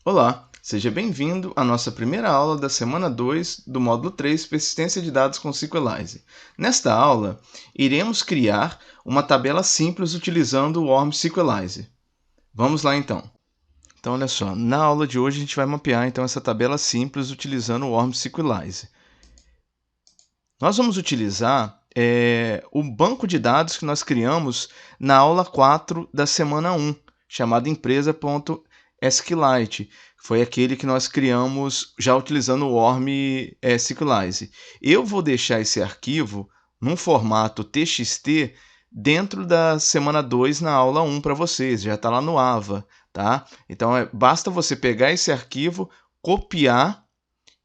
Olá, seja bem-vindo à nossa primeira aula da semana 2 do módulo 3, Persistência de Dados com SQLite. Nesta aula, iremos criar uma tabela simples utilizando o ORM SQLite. Vamos lá então. Então, olha só, na aula de hoje a gente vai mapear então essa tabela simples utilizando o ORM SQLite. Nós vamos utilizar o banco de dados que nós criamos na aula 4 da semana 1, chamado empresa.sqlite. Foi aquele que nós criamos já utilizando o ORM SQLite. Eu vou deixar esse arquivo num formato TXT dentro da semana 2 na aula 1 para vocês, já está lá no AVA, tá? Então, basta você pegar esse arquivo, copiar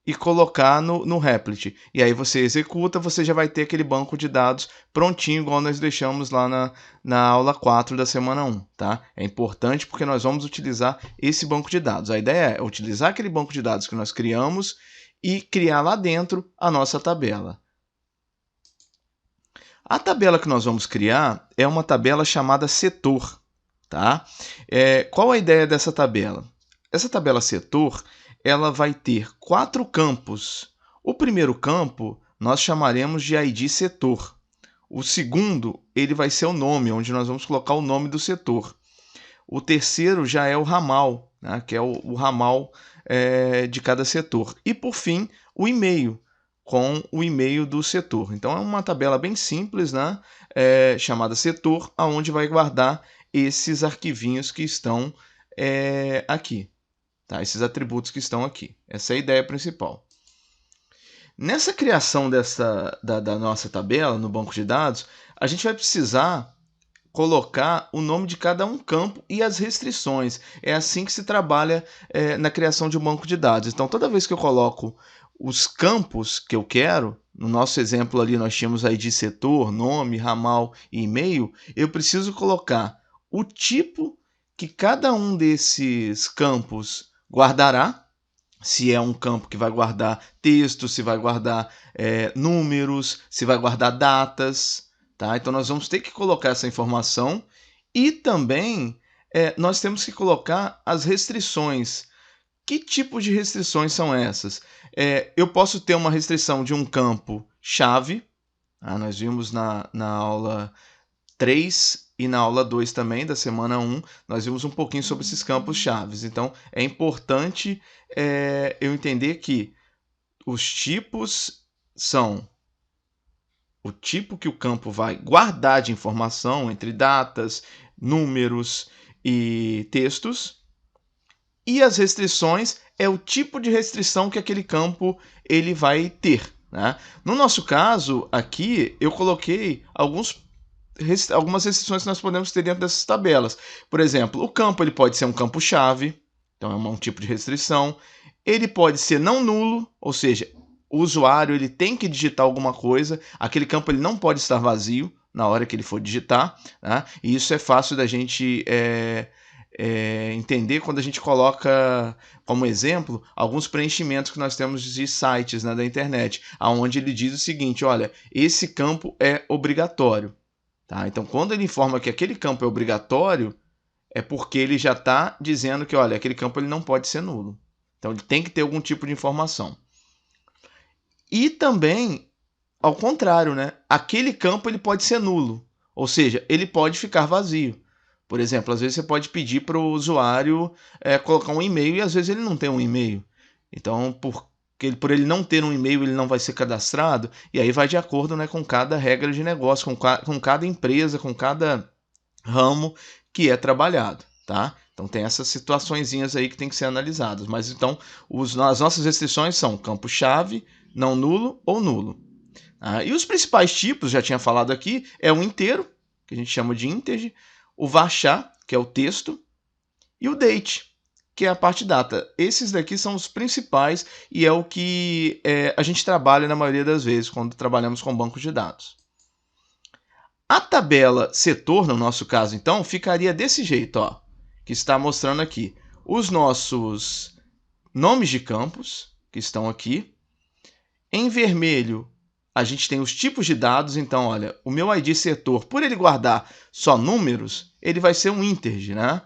e colocar no Replit. E aí você executa, você já vai ter aquele banco de dados prontinho, igual nós deixamos lá na aula 4 da semana 1. Tá? É importante porque nós vamos utilizar esse banco de dados. A ideia é utilizar aquele banco de dados que nós criamos e criar lá dentro a nossa tabela. A tabela que nós vamos criar é uma tabela chamada setor. Tá? Qual a ideia dessa tabela? Essa tabela setor ela vai ter 4 campos. O primeiro campo nós chamaremos de ID setor. O segundo ele vai ser o nome, onde nós vamos colocar o nome do setor. O terceiro já é o ramal, né, que é o ramal de cada setor. E por fim, o e-mail, com o e-mail do setor. Então é uma tabela bem simples, né, chamada setor, onde vai guardar esses arquivinhos que estão aqui. Tá? Esses atributos que estão aqui. Essa é a ideia principal. Nessa criação da nossa tabela, no banco de dados, a gente vai precisar colocar o nome de cada um campo e as restrições. É assim que se trabalha na criação de um banco de dados. Então, toda vez que eu coloco os campos que eu quero, no nosso exemplo ali nós tínhamos ID setor, nome, ramal e e-mail, eu preciso colocar o tipo que cada um desses campos guardará, se é um campo que vai guardar texto, se vai guardar números, se vai guardar datas. Tá? Então, nós vamos ter que colocar essa informação e também nós temos que colocar as restrições. Que tipo de restrições são essas? Eu posso ter uma restrição de um campo chave. Nós vimos na aula 3 e na aula 2 também, da semana 1, nós vimos um pouquinho sobre esses campos chaves. Então, é importante eu entender que os tipos são o tipo que o campo vai guardar de informação entre datas, números e textos. E as restrições é o tipo de restrição que aquele campo ele vai ter. Né? No nosso caso, aqui, eu coloquei algumas restrições que nós podemos ter dentro dessas tabelas. Por exemplo, o campo ele pode ser um campo-chave, então é um tipo de restrição. Ele pode ser não nulo, ou seja, o usuário ele tem que digitar alguma coisa, aquele campo ele não pode estar vazio na hora que ele for digitar. Né? E isso é fácil da gente entender quando a gente coloca como exemplo alguns preenchimentos que nós temos de sites, né, da internet, onde ele diz o seguinte: olha, esse campo é obrigatório. Tá? Então, quando ele informa que aquele campo é obrigatório, é porque ele já está dizendo que, olha, aquele campo ele não pode ser nulo. Então, ele tem que ter algum tipo de informação. E também, ao contrário, né? Aquele campo ele pode ser nulo, ou seja, ele pode ficar vazio. Por exemplo, às vezes você pode pedir para o usuário colocar um e-mail e às vezes ele não tem um e-mail. Então, por ele não ter um e-mail, ele não vai ser cadastrado, e aí vai de acordo, né, com cada regra de negócio, com cada empresa, com cada ramo que é trabalhado. Tá? Então tem essas situaçõezinhas aí que tem que ser analisadas. Mas então, as nossas restrições são campo-chave, não nulo ou nulo. E os principais tipos, já tinha falado aqui, é o inteiro, que a gente chama de integer, o varchar, que é o texto, e o date, que é a parte data. Esses daqui são os principais e é o que a gente trabalha na maioria das vezes quando trabalhamos com bancos de dados. A tabela setor, no nosso caso, então, ficaria desse jeito, ó, que está mostrando aqui os nossos nomes de campos, que estão aqui. Em vermelho, a gente tem os tipos de dados. Então, olha, o meu ID setor, por ele guardar só números, ele vai ser um integer, né?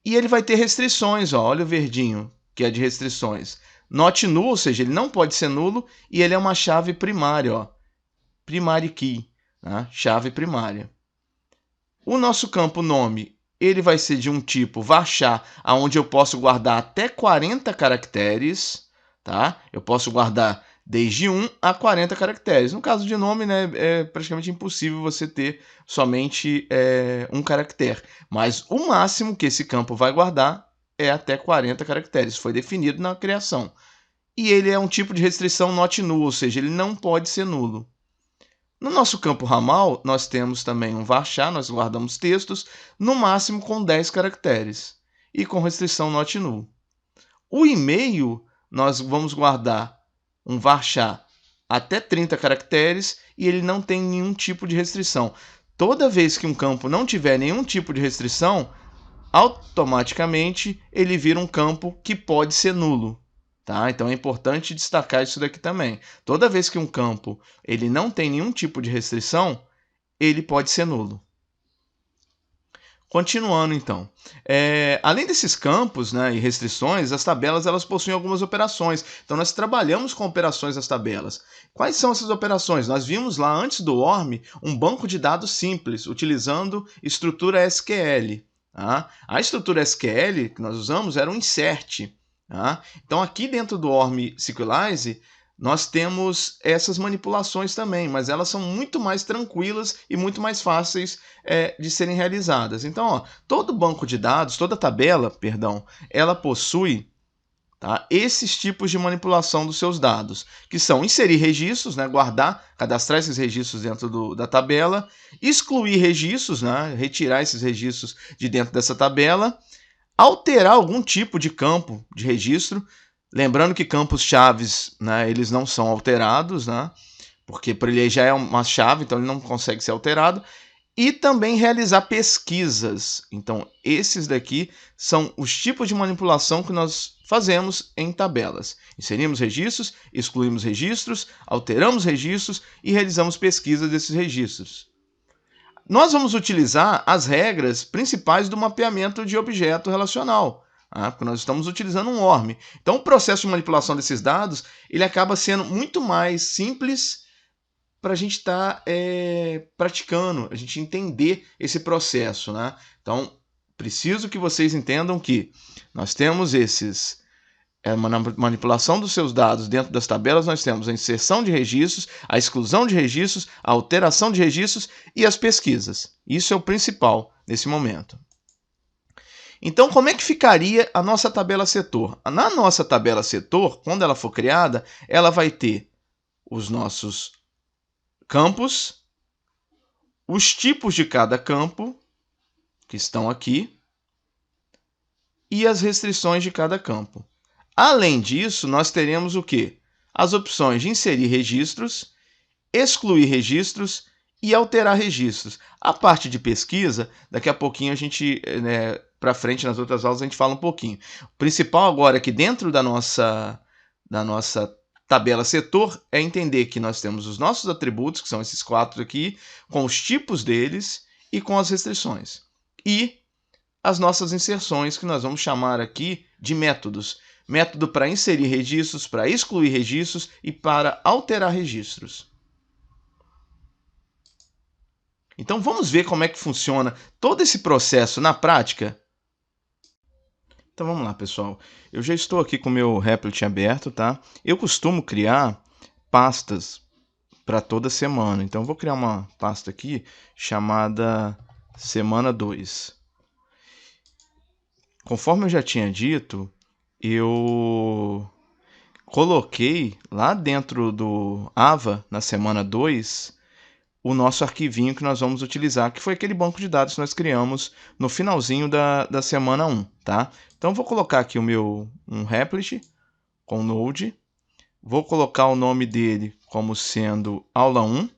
E ele vai ter restrições, ó, olha o verdinho, que é de restrições. Not null, ou seja, ele não pode ser nulo, e ele é uma chave primária, ó, primary key, né? Chave primária. O nosso campo nome, ele vai ser de um tipo varchar, onde eu posso guardar até 40 caracteres, tá? Eu posso guardar desde 1 a 40 caracteres. No caso de nome, né, é praticamente impossível você ter somente um caractere. Mas o máximo que esse campo vai guardar é até 40 caracteres. Foi definido na criação. E ele é um tipo de restrição not null, ou seja, ele não pode ser nulo. No nosso campo ramal, nós temos também um varchar, nós guardamos textos, no máximo com 10 caracteres, e com restrição not null. O e-mail, nós vamos guardar um varchar até 30 caracteres, e ele não tem nenhum tipo de restrição. Toda vez que um campo não tiver nenhum tipo de restrição, automaticamente ele vira um campo que pode ser nulo. Tá? Então é importante destacar isso daqui também. Toda vez que um campo ele não tem nenhum tipo de restrição, ele pode ser nulo. Continuando então, além desses campos, né, e restrições, as tabelas elas possuem algumas operações. Então nós trabalhamos com operações das tabelas. Quais são essas operações? Nós vimos lá antes do ORM um banco de dados simples, utilizando estrutura SQL. Tá? A estrutura SQL que nós usamos era um insert. Tá? Então aqui dentro do ORM Sequelize, nós temos essas manipulações também, mas elas são muito mais tranquilas e muito mais fáceis de serem realizadas. Então, ó, todo banco de dados, toda tabela, perdão, ela possui, tá, esses tipos de manipulação dos seus dados, que são inserir registros, né, guardar, cadastrar esses registros dentro da tabela, excluir registros, né, retirar esses registros de dentro dessa tabela, alterar algum tipo de campo de registro, lembrando que campos chaves, né, eles não são alterados, né, porque por ele já é uma chave, então ele não consegue ser alterado, e também realizar pesquisas. Então esses daqui são os tipos de manipulação que nós fazemos em tabelas. Inserimos registros, excluímos registros, alteramos registros e realizamos pesquisas desses registros. Nós vamos utilizar as regras principais do mapeamento de objeto relacional, porque nós estamos utilizando um ORM. Então, o processo de manipulação desses dados ele acaba sendo muito mais simples para a gente estar praticando, a gente entender esse processo. Né? Então, preciso que vocês entendam que nós temos uma manipulação dos seus dados dentro das tabelas, nós temos a inserção de registros, a exclusão de registros, a alteração de registros e as pesquisas. Isso é o principal nesse momento. Então, como é que ficaria a nossa tabela setor? Na nossa tabela setor, quando ela for criada, ela vai ter os nossos campos, os tipos de cada campo, que estão aqui, e as restrições de cada campo. Além disso, nós teremos o quê? As opções de inserir registros, excluir registros e alterar registros. A parte de pesquisa, daqui a pouquinho a gente, para frente nas outras aulas, a gente fala um pouquinho. O principal agora é que dentro da nossa tabela setor é entender que nós temos os nossos atributos, que são esses 4 aqui, com os tipos deles e com as restrições. E as nossas inserções, que nós vamos chamar aqui de métodos. Método para inserir registros, para excluir registros e para alterar registros. Então vamos ver como é que funciona todo esse processo na prática? Então vamos lá, pessoal. Eu já estou aqui com o meu Replit aberto, tá? Eu costumo criar pastas para toda semana. Então eu vou criar uma pasta aqui chamada semana 2. Conforme eu já tinha dito, eu coloquei lá dentro do Ava, na semana 2, o nosso arquivinho que nós vamos utilizar, que foi aquele banco de dados que nós criamos no finalzinho da semana 1, tá? Então, vou colocar aqui um Replit com Node, vou colocar o nome dele como sendo aula 1,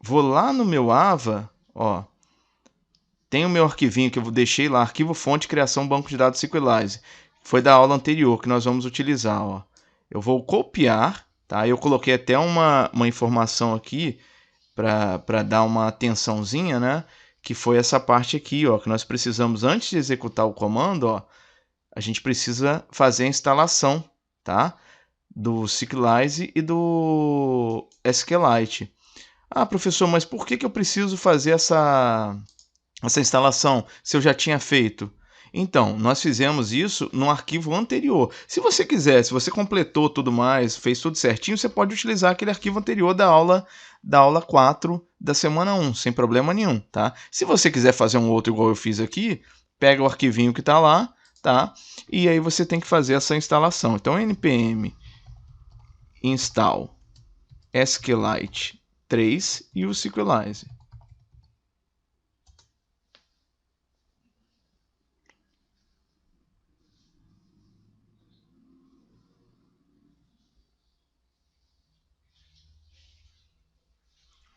vou lá no meu Ava, ó, tem o meu arquivinho que eu deixei lá, arquivo fonte criação banco de dados Sequelize. Foi da aula anterior que nós vamos utilizar. Ó. Eu vou copiar, tá? Eu coloquei até uma informação aqui para dar uma atençãozinha, né? Que foi essa parte aqui, ó, que nós precisamos, antes de executar o comando, ó, a gente precisa fazer a instalação, tá? Do Cyclize e do SQLite. Ah, professor, mas por que eu preciso fazer essa instalação se eu já tinha feito? Então, nós fizemos isso no arquivo anterior. Se você quiser, se você completou tudo mais, fez tudo certinho, você pode utilizar aquele arquivo anterior da aula 4 da semana 1, sem problema nenhum, tá? Se você quiser fazer um outro igual eu fiz aqui, pega o arquivinho que está lá, tá? E aí você tem que fazer essa instalação. Então, npm install SQLite 3 e o Cyclize.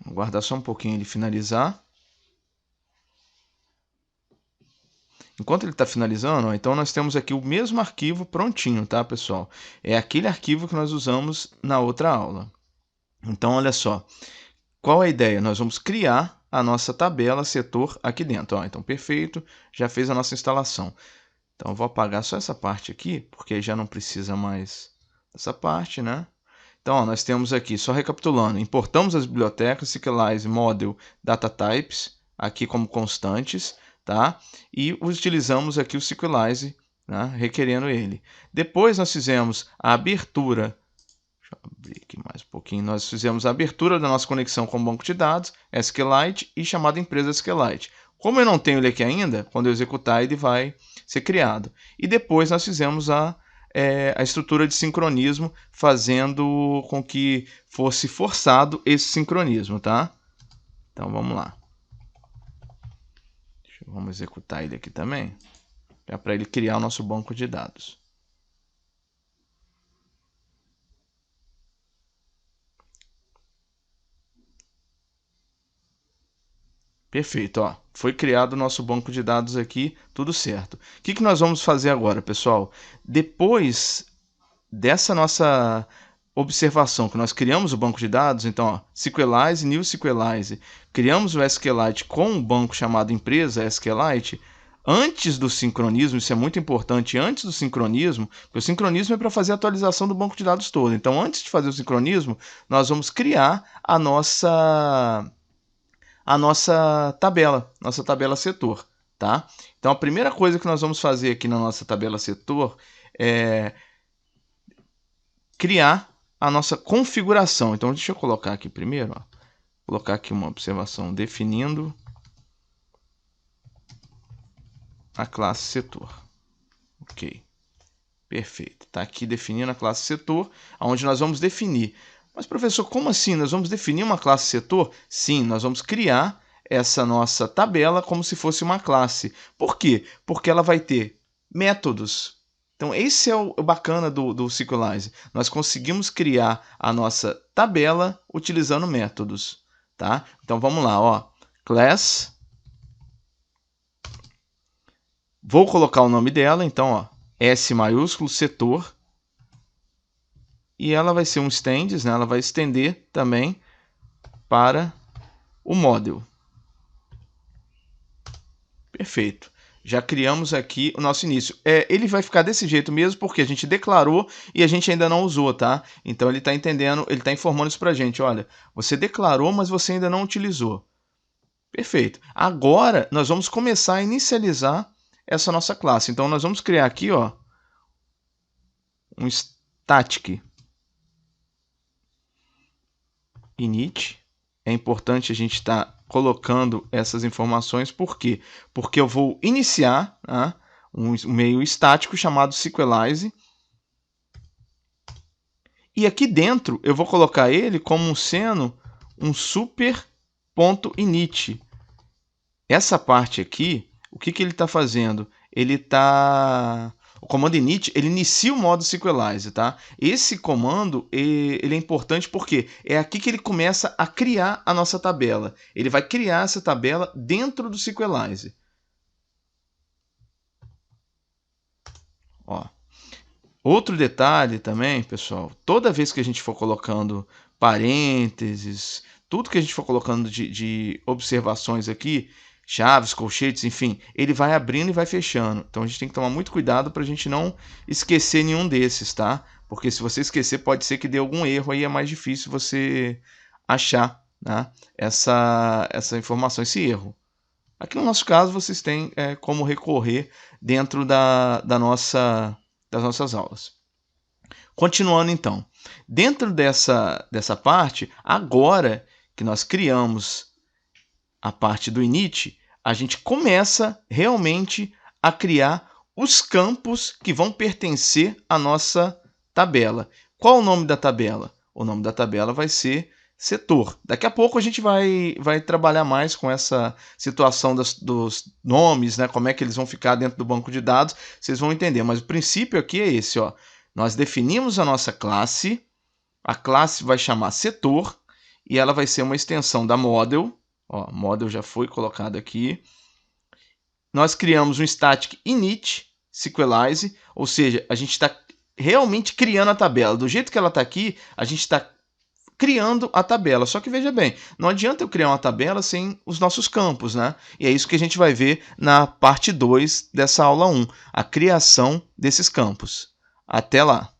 Vou guardar só um pouquinho ele finalizar. Enquanto ele está finalizando, ó, então nós temos aqui o mesmo arquivo prontinho, tá, pessoal? É aquele arquivo que nós usamos na outra aula. Então, olha só. Qual a ideia? Nós vamos criar a nossa tabela setor aqui dentro. Ó, então, perfeito, já fez a nossa instalação. Então, eu vou apagar só essa parte aqui, porque já não precisa mais dessa parte, né? Então, ó, nós temos aqui, só recapitulando, importamos as bibliotecas Cyclize, Model, Datatypes, aqui como constantes, tá? E utilizamos aqui o Cyclize, né? Requerendo ele. Depois nós fizemos a abertura. Deixa eu abrir aqui mais um pouquinho. Nós fizemos a abertura da nossa conexão com o banco de dados, SQLite e chamada empresa SQLite. Como eu não tenho ele aqui ainda, quando eu executar ele vai ser criado. E depois nós fizemos a estrutura de sincronismo, fazendo com que fosse forçado esse sincronismo, tá? Então vamos lá. Vamos executar ele aqui também, para ele criar o nosso banco de dados. Perfeito, ó. Foi criado o nosso banco de dados aqui, tudo certo. O que nós vamos fazer agora, pessoal? Depois dessa nossa observação que nós criamos o banco de dados, então, ó, Cyclize, New Cyclize, criamos o SQLite com um banco chamado empresa SQLite, antes do sincronismo, isso é muito importante, antes do sincronismo, porque o sincronismo é para fazer a atualização do banco de dados todo. Então, antes de fazer o sincronismo, nós vamos criar a nossa nossa tabela setor, tá? Então, a primeira coisa que nós vamos fazer aqui na nossa tabela setor é criar a nossa configuração. Então, deixa eu colocar aqui primeiro, ó, colocar aqui uma observação definindo a classe setor. Ok, perfeito. Está aqui definindo a classe setor, onde nós vamos definir. Mas, professor, como assim? Nós vamos definir uma classe setor? Sim, nós vamos criar essa nossa tabela como se fosse uma classe. Por quê? Porque ela vai ter métodos. Então, esse é o bacana do Cyclize. Nós conseguimos criar a nossa tabela utilizando métodos, tá? Então, vamos lá, ó. Class. Vou colocar o nome dela, então, ó, S maiúsculo, setor. E ela vai ser um stands, né? Ela vai estender também para o model. Perfeito. Já criamos aqui o nosso início. Ele vai ficar desse jeito mesmo porque a gente declarou e a gente ainda não usou, tá? Então ele está entendendo, ele está informando isso para a gente. Olha, você declarou, mas você ainda não utilizou. Perfeito. Agora nós vamos começar a inicializar essa nossa classe. Então nós vamos criar aqui, ó, um static init. É importante a gente estar colocando essas informações, por quê? Porque eu vou iniciar, né, um meio estático chamado Cyclize, e aqui dentro eu vou colocar ele como sendo um super.init. Essa parte aqui, o que ele está fazendo? O comando init, ele inicia o modo Cyclize, tá? Esse comando, ele é importante porque é aqui que ele começa a criar a nossa tabela. Ele vai criar essa tabela dentro do Cyclize. Ó. Outro detalhe também, pessoal, toda vez que a gente for colocando parênteses, tudo que a gente for colocando de observações aqui, chaves, colchetes, enfim, ele vai abrindo e vai fechando. Então a gente tem que tomar muito cuidado para a gente não esquecer nenhum desses, tá? Porque se você esquecer, pode ser que dê algum erro, aí é mais difícil você achar, né, essa informação, esse erro. Aqui no nosso caso, vocês têm como recorrer dentro das nossas aulas. Continuando então, dentro dessa parte, agora que nós criamos a parte do init, a gente começa realmente a criar os campos que vão pertencer à nossa tabela. Qual o nome da tabela? O nome da tabela vai ser setor. Daqui a pouco a gente vai trabalhar mais com essa situação dos nomes, né? Como é que eles vão ficar dentro do banco de dados, vocês vão entender. Mas o princípio aqui é esse, ó. Nós definimos a nossa classe, a classe vai chamar setor e ela vai ser uma extensão da model. Ó, model já foi colocado aqui. Nós criamos um static init sequelize, ou seja, a gente está realmente criando a tabela. Do jeito que ela está aqui, a gente está criando a tabela. Só que veja bem, não adianta eu criar uma tabela sem os nossos campos, né? E é isso que a gente vai ver na parte 2 dessa aula 1, a criação desses campos. Até lá!